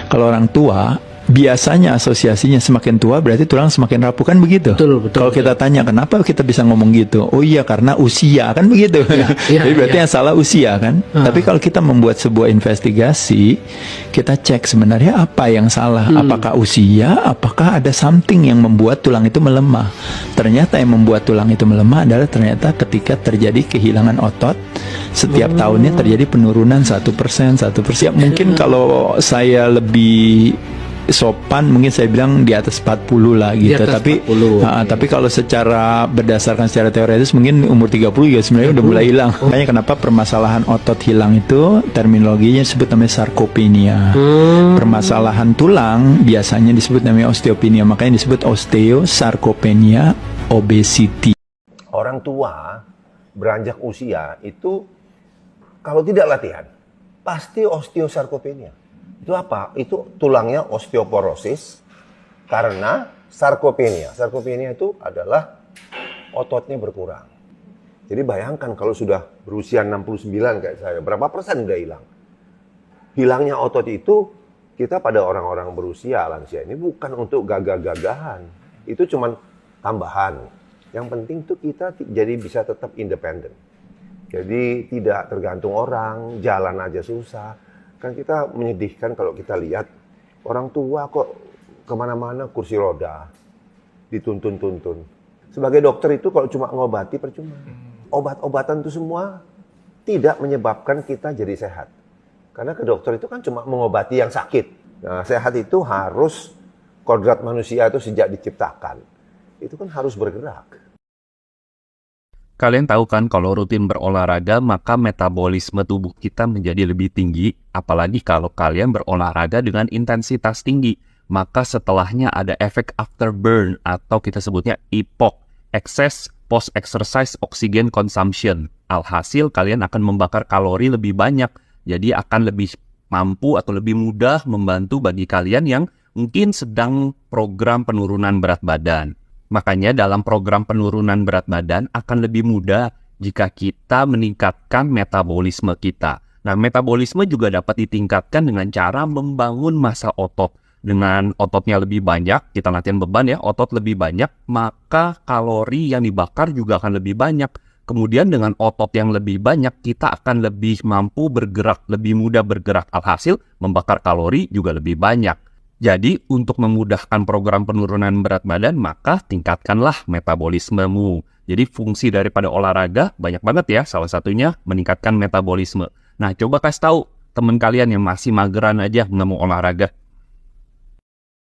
Kalau orang tua, biasanya asosiasinya semakin tua berarti tulang semakin rapuh, kan begitu? Betul. Kalau kita tanya kenapa kita bisa ngomong gitu, oh iya karena usia, kan begitu? Jadi berarti yang salah usia, kan? Tapi kalau kita membuat sebuah investigasi, kita cek sebenarnya apa yang salah, apakah usia, apakah ada something yang membuat tulang itu melemah. Ternyata yang membuat tulang itu melemah adalah ternyata ketika terjadi kehilangan otot, setiap tahunnya terjadi penurunan 1%. Mungkin kalau saya lebih sopan mungkin saya bilang di atas 40 lah gitu. Tapi kalau secara berdasarkan secara teoritis mungkin umur 30 juga sebenarnya udah mulai hilang. Makanya kenapa permasalahan otot hilang itu terminologinya disebut namanya sarkopenia. Permasalahan tulang biasanya disebut namanya osteopenia, makanya disebut osteosarkopenia obesity. Orang tua beranjak usia itu kalau tidak latihan pasti osteosarkopenia. Itu apa? Itu tulangnya osteoporosis karena sarkopenia. Sarkopenia itu adalah ototnya berkurang. Jadi bayangkan kalau sudah berusia 69 kayak saya, berapa persen udah hilang? Hilangnya otot itu kita pada orang-orang berusia lansia ini bukan untuk gagah-gagahan. Itu cuman tambahan. Yang penting tuh kita jadi bisa tetap independen. Jadi tidak tergantung orang, jalan aja susah. Kan kita menyedihkan kalau kita lihat orang tua kok kemana-mana kursi roda, dituntun-tuntun. Sebagai dokter itu kalau cuma ngobati percuma. Obat-obatan itu semua tidak menyebabkan kita jadi sehat. Karena ke dokter itu kan cuma mengobati yang sakit. Nah, sehat itu harus kodrat manusia itu sejak diciptakan. Itu kan harus bergerak. Kalian tahu kan kalau rutin berolahraga maka metabolisme tubuh kita menjadi lebih tinggi, apalagi kalau kalian berolahraga dengan intensitas tinggi. Maka setelahnya ada efek afterburn atau kita sebutnya EPOC, Excess Post-Exercise Oxygen Consumption. Alhasil kalian akan membakar kalori lebih banyak, jadi akan lebih mampu atau lebih mudah membantu bagi kalian yang mungkin sedang program penurunan berat badan. Makanya dalam program penurunan berat badan akan lebih mudah jika kita meningkatkan metabolisme kita. Nah, metabolisme juga dapat ditingkatkan dengan cara membangun massa otot. Dengan ototnya lebih banyak, kita latihan beban ya, otot lebih banyak, maka kalori yang dibakar juga akan lebih banyak. Kemudian dengan otot yang lebih banyak, kita akan lebih mampu bergerak, lebih mudah bergerak. Alhasil, membakar kalori juga lebih banyak. Jadi, untuk memudahkan program penurunan berat badan, maka tingkatkanlah metabolismemu. Jadi, fungsi daripada olahraga banyak banget ya. Salah satunya meningkatkan metabolisme. Nah, coba kasih tahu teman kalian yang masih mageran aja nggak mau olahraga.